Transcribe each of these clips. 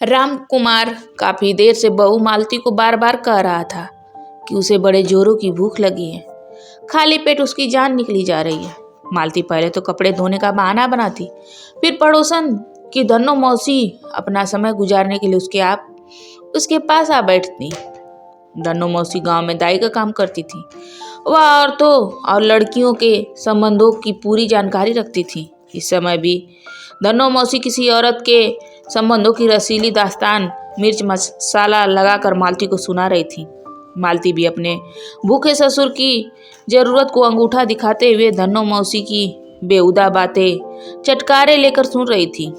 राम कुमार काफी देर से बहू मालती को बार बार कह रहा था कि उसे बड़े जोरों की भूख लगी है। खाली पेट उसकी जान निकली जा रही है। मालती पहले तो कपड़े धोने का बहाना बनाती, फिर पड़ोसन की धन्नो मौसी अपना समय गुजारने के लिए उसके पास आ बैठती। धन्नो मौसी गांव में दाई का काम करती थी। वह औरतों और लड़कियों के संबंधों की पूरी जानकारी रखती थी। इस समय भी धन्नो मौसी किसी औरत के संबंधों की रसीली दास्तान मिर्च मसाला लगाकर मालती को सुना रही थी। मालती भी अपने भूखे ससुर की जरूरत को अंगूठा दिखाते हुए धन्नो मौसी की बेहुदा बातें चटकारे लेकर सुन रही थी।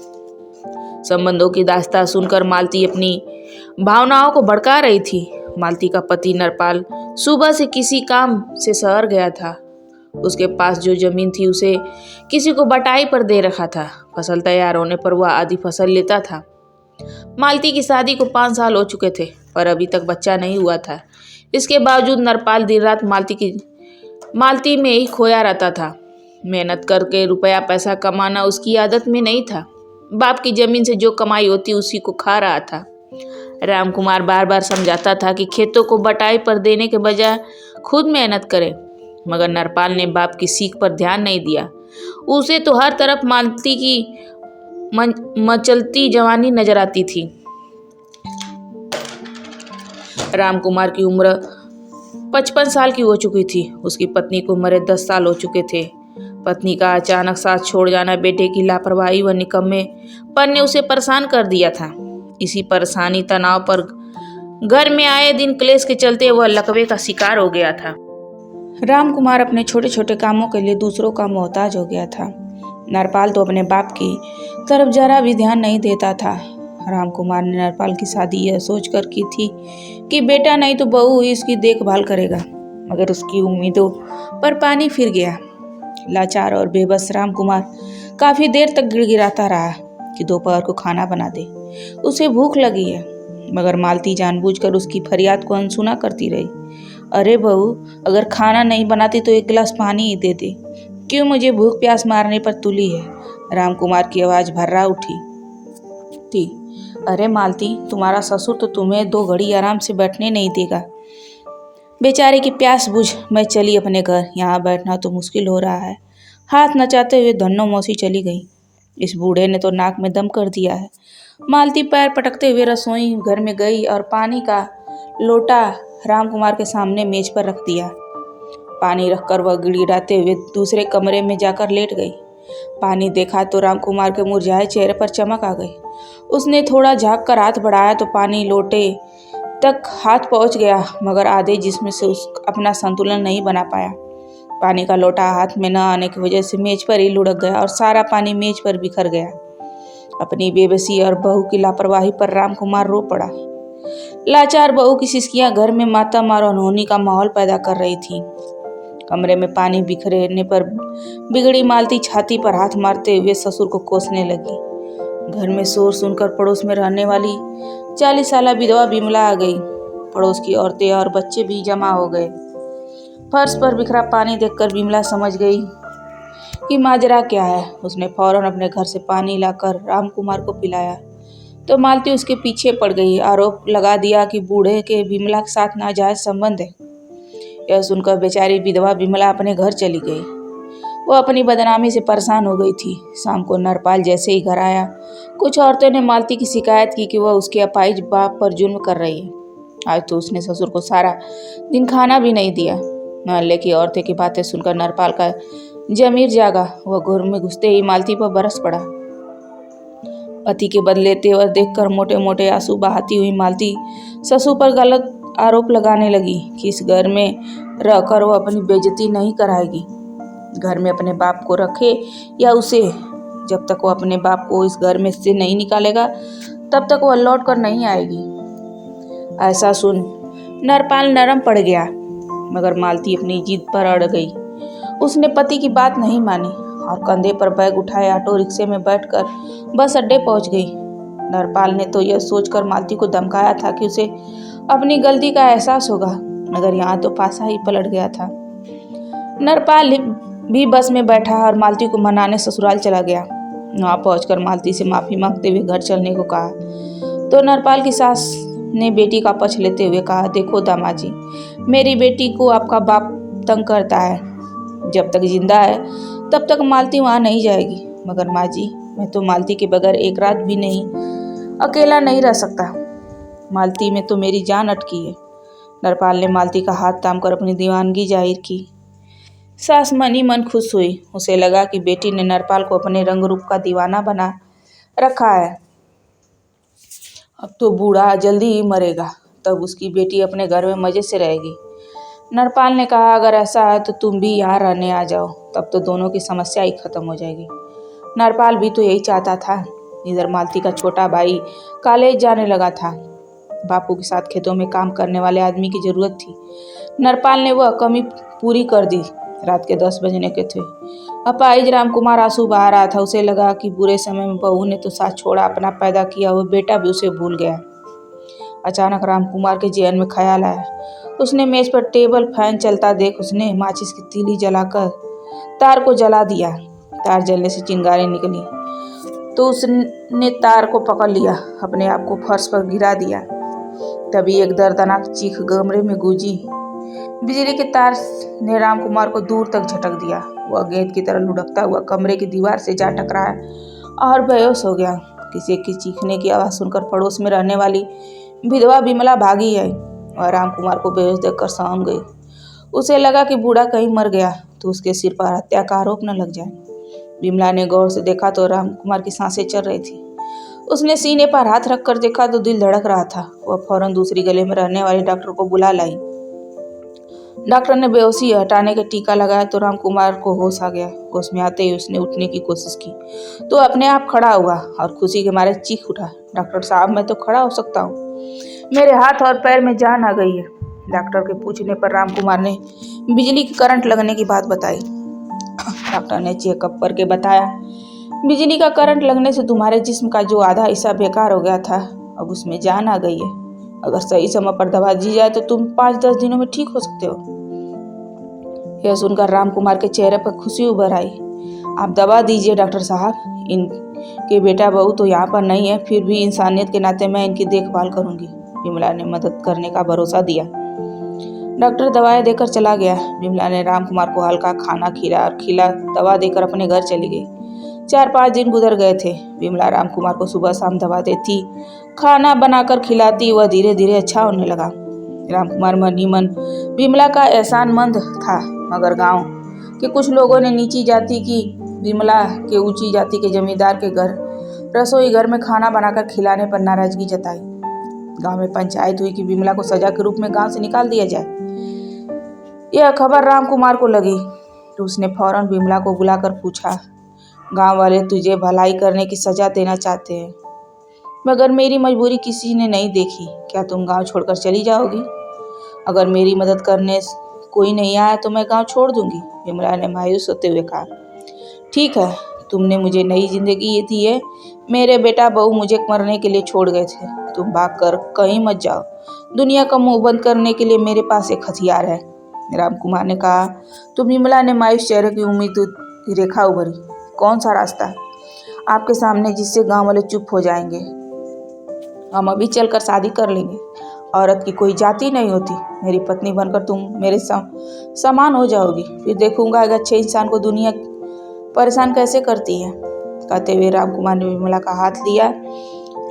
संबंधों की दास्तां सुनकर मालती अपनी भावनाओं को भड़का रही थी। मालती का पति नरपाल सुबह से किसी काम से शहर गया था। उसके पास जो जमीन थी उसे किसी को बटाई पर दे रखा था। फसल तैयार होने पर वह आधी फसल लेता था। मालती की शादी को 5 साल हो चुके थे, पर अभी तक बच्चा नहीं हुआ था। इसके बावजूद नरपाल दिन रात मालती में ही खोया रहता था। मेहनत करके रुपया पैसा कमाना उसकी आदत में नहीं था। बाप की जमीन से जो कमाई होती उसी को खा रहा था। राम कुमार बार बार समझाता था कि खेतों को बटाई पर देने के बजाय खुद मेहनत करे, मगर नरपाल ने बाप की सीख पर ध्यान नहीं दिया। उसे तो हर तरफ मालती की मचलती जवानी नजर आती थी। राम कुमार की उम्र 55 साल की हो चुकी थी। उसकी पत्नी को मरे 10 साल हो चुके थे। पत्नी का अचानक साथ छोड़ जाना, बेटे की लापरवाही व निकम्मेपन ने उसे परेशान कर दिया था। इसी परेशानी तनाव पर घर में आए दिन क्लेश के चलते वह लकवे का शिकार हो गया था। राम कुमार अपने छोटे छोटे कामों के लिए दूसरों का मोहताज हो गया था। नरपाल तो अपने बाप की तरफ जरा भी ध्यान नहीं देता था। राम कुमार ने नरपाल की शादी यह सोचकर की थी कि बेटा नहीं तो बहू ही इसकी देखभाल करेगा, मगर उसकी उम्मीदों पर पानी फिर गया। लाचार और बेबस राम कुमार काफी देर तक गिड़गिड़ाता रहा कि दोपहर को खाना बना दे, उसे भूख लगी है। मगर मालती जानबूझकर उसकी फरियाद को अनसुना करती रही। अरे बहू, अगर खाना नहीं बनाती तो 1 गिलास पानी ही दे दे, क्यों मुझे भूख प्यास मारने पर तुली है। राम कुमार की आवाज भर्रा उठी थी। अरे मालती, तुम्हारा ससुर तो तुम्हें 2 घड़ी आराम से बैठने नहीं देगा। बेचारे की प्यास बुझ, मैं चली अपने घर, यहाँ बैठना तो मुश्किल हो रहा है। हाथ नचाते हुए धन्नो मौसी चली गई। इस बूढ़े ने तो नाक में दम कर दिया है। मालती पैर पटकते हुए रसोई घर में गई और पानी का लोटा राम कुमार के सामने मेज पर रख दिया। पानी रखकर वह गिड़गिड़ाते हुए दूसरे कमरे में जाकर लेट गई। पानी देखा तो राम कुमार के मुरझाए चेहरे पर चमक आ गई। उसने थोड़ा झाँक कर हाथ बढ़ाया तो पानी लोटे तक हाथ पहुंच गया, मगर आधे जिस्म से अपना संतुलन नहीं बना पाया। पानी का लोटा हाथ में न आने की वजह से मेज पर ही लुढ़क गया और सारा पानी मेज पर बिखर गया। अपनी बेबसी और बहू की लापरवाही पर राम कुमार रो पड़ा। लाचार बहू की सिसकियां घर में मातम और अनहोनी का माहौल पैदा कर रही थी। कमरे में पानी बिखरने पर बिगड़ी मालती छाती पर हाथ मारते हुए ससुर को कोसने लगी। घर में शोर सुनकर पड़ोस में रहने वाली 40 साला विधवा बिमला आ गई। पड़ोस की औरतें और बच्चे भी जमा हो गए। फर्श पर बिखरा पानी देखकर बिमला समझ गई कि माजरा क्या है। उसने फौरन अपने घर से पानी लाकर राम कुमार को पिलाया तो मालती उसके पीछे पड़ गई। आरोप लगा दिया कि बूढ़े के बिमला के साथ नाजायज संबंध है। यह सुनकर बेचारी विधवा बिमला अपने घर चली गई। वो अपनी बदनामी से परेशान हो गई थी। शाम को नरपाल जैसे ही घर आया, कुछ औरतों ने मालती की शिकायत की कि वह उसके अपाहिज बाप पर जुल्म कर रही है। आज तो उसने ससुर को सारा दिन खाना भी नहीं दिया। मोहल्ले की औरतें की बातें सुनकर नरपाल का जमीर जागा। वह घर में घुसते ही मालती पर बरस पड़ा। पति के बदले तेवर देखकर मोटे मोटे आंसू बहाती हुई मालती ससुर पर गलत आरोप लगाने लगी कि इस घर में रहकर वह अपनी बेइज्जती नहीं कराएगी। घर में अपने बाप को रखे या उसे, जब तक वो अपने बाप को इस घर में से नहीं निकालेगा तब तक वह लौट कर नहीं आएगी। ऐसा सुन नरपाल नरम पड़ गया, मगर मालती अपनी जिद पर अड़ गई। उसने पति की बात नहीं मानी और कंधे पर बैग उठाए ऑटो रिक्शे में बैठकर बस अड्डे पहुंच गई। नरपाल ने तो यह सोचकर मालती को धमकाया था कि उसे अपनी गलती का एहसास होगा, मगर यहाँ तो पासा ही पलट गया था। नरपाल भी बस में बैठा और मालती को मनाने ससुराल चला गया। वहाँ पहुंचकर मालती से माफ़ी मांगते हुए घर चलने को कहा तो नरपाल की सास ने बेटी का पक्ष लेते हुए कहा, देखो दामाद जी, मेरी बेटी को आपका बाप तंग करता है। जब तक जिंदा है तब तक मालती वहाँ नहीं जाएगी। मगर माँ जी, मैं तो मालती के बगैर एक रात भी नहीं अकेला नहीं रह सकता। मालती में तो मेरी जान अटकी है। नरपाल ने मालती का हाथ थाम कर अपनी दीवानगी जाहिर की। सास मन ही मन खुश हुई। उसे लगा कि बेटी ने नरपाल को अपने रंग रूप का दीवाना बना रखा है। अब तो बूढ़ा जल्दी ही मरेगा, तब उसकी बेटी अपने घर में मजे से रहेगी। नरपाल ने कहा, अगर ऐसा है तो तुम भी यहाँ रहने आ जाओ, तब तो दोनों की समस्या ही खत्म हो जाएगी। नरपाल भी तो यही चाहता था। इधर मालती का छोटा भाई कॉलेज जाने लगा था। बापू के साथ खेतों में काम करने वाले आदमी की जरूरत थी। नरपाल ने वह कमी पूरी कर दी। रात के 10 बजने के थे। अपाहिज रामकुमार आंसू बहा रहा था। उसे लगा कि बुरे समय में बहू ने तो साथ छोड़ा, अपना पैदा किया हुआ बेटा भी उसे भूल गया। अचानक रामकुमार के जेहन में ख्याल आया। उसने मेज पर टेबल फैन चलता देख उसने माचिस की तीली जलाकर तार को जला दिया। तार जलने से चिंगारी निकली तो उसने तार को पकड़ लिया, अपने आप को फर्श पर गिरा दिया। तभी एक दर्दनाक चीख कमरे में गूंजी। बिजली के तार ने रामकुमार को दूर तक झटक दिया। वह गेंद की तरह लुढ़कता हुआ कमरे की दीवार से जा टकराया और बेहोश हो गया। किसी की चीखने की आवाज़ सुनकर पड़ोस में रहने वाली विधवा बिमला भागी आई और रामकुमार को बेहोश देखकर सहम गई। उसे लगा कि बूढ़ा कहीं मर गया तो उसके सिर पर हत्या का आरोप न लग जाए। बिमला ने गौर से देखा तो रामकुमार की सांसें चल रही थी। उसने सीने पर हाथ रखकर देखा तो दिल धड़क रहा था। वह फौरन दूसरी गली में रहने वाले डॉक्टर को बुला लाई। डॉक्टर ने बेहोशी हटाने का टीका लगाया तो रामकुमार को होश आ गया। होश में आते ही उसने उठने की कोशिश की तो अपने आप खड़ा हुआ और खुशी के मारे चीख उठा, डॉक्टर साहब, मैं तो खड़ा हो सकता हूँ, मेरे हाथ और पैर में जान आ गई है। डॉक्टर के पूछने पर रामकुमार ने बिजली की करंट लगने की बात बताई। डॉक्टर ने चेकअप करके बताया, बिजली का करंट लगने से तुम्हारे जिस्म का जो आधा हिस्सा बेकार हो गया था, अब उसमें जान आ गई है। अगर सही समय पर दवा दी जाए तो तुम 5-10 दिनों में ठीक हो सकते हो। यह सुनकर रामकुमार के चेहरे पर खुशी उभर आई। आप दवा दीजिए डॉक्टर साहब, इनके बेटा बहू तो यहाँ पर नहीं है, फिर भी इंसानियत के नाते मैं इनकी देखभाल करूंगी। विमला ने मदद करने का भरोसा दिया। डॉक्टर दवाएं देकर चला गया। विमला ने रामकुमार को हल्का खाना खिला दवा देकर अपने घर चली गई। 4-5 दिन गुजर गए थे। विमला रामकुमार को सुबह शाम दवा देती, खाना बनाकर खिलाती। वह धीरे धीरे अच्छा होने लगा। रामकुमार मन ही मन विमला का एहसानमंद था, मगर गांव के कुछ लोगों ने नीची जाति की विमला के ऊंची जाति के जमींदार के घर रसोई घर में खाना बनाकर खिलाने पर नाराजगी जताई। गांव में पंचायत हुई कि विमला को सजा के रूप में गांव से निकाल दिया जाए। यह खबर रामकुमार को लगी तो उसने फौरन विमला को बुलाकर पूछा, गांव वाले तुझे भलाई करने की सजा देना चाहते हैं, मगर मेरी मजबूरी किसी ने नहीं देखी। क्या तुम गांव छोड़कर चली जाओगी? अगर मेरी मदद करने कोई नहीं आया तो मैं गांव छोड़ दूंगी। विमला ने मायूस होते हुए कहा, ठीक है, तुमने मुझे नई जिंदगी दी है। मेरे बेटा बहू मुझे मरने के लिए छोड़ गए थे। तुम भाग कर कहीं मत जाओ। दुनिया का मुंह बंद करने के लिए मेरे पास एक हथियार है। रामकुमार ने कहा तो विमला ने मायूस चेहरे की उम्मीद की रेखा उभरी। कौन सा रास्ता है आपके सामने जिससे गांव वाले चुप हो जाएंगे? हम अभी चलकर शादी कर लेंगे। औरत की कोई जाति नहीं होती। मेरी पत्नी बनकर तुम मेरे समान हो जाओगी। फिर देखूंगा एक अच्छे इंसान को दुनिया परेशान कैसे करती है। कहते हुए रामकुमार ने विमला का हाथ लिया।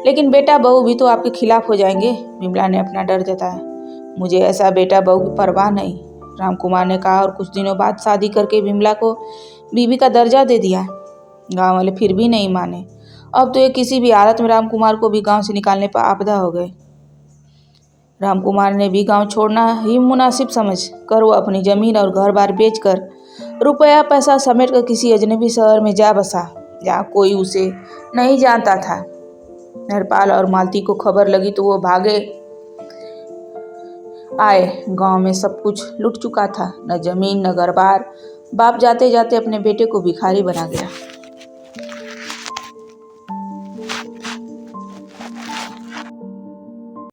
लेकिन बेटा बहू भी तो आपके खिलाफ हो जाएंगे। विमला ने अपना डर जताया। मुझे ऐसा बेटा बहू की परवाह नहीं, रामकुमार ने कहा, और कुछ दिनों बाद शादी करके विमला को बीवी का दर्जा दे दिया। गांव वाले फिर भी नहीं माने। अब तो ये किसी भी हालत में रामकुमार को भी गांव से निकालने पर आपदा हो गए। रामकुमार ने भी गांव छोड़ना ही मुनासिब समझ कर वो अपनी जमीन और घर बार बेचकर रुपया पैसा समेट कर किसी अजनबी शहर में जा बसा, जहाँ कोई उसे नहीं जानता था। नरपाल और मालती को खबर लगी तो वो भागे आए। गांव में सब कुछ लुट चुका था, न जमीन न घर बार। बाप जाते जाते अपने बेटे को भिखारी बना गया।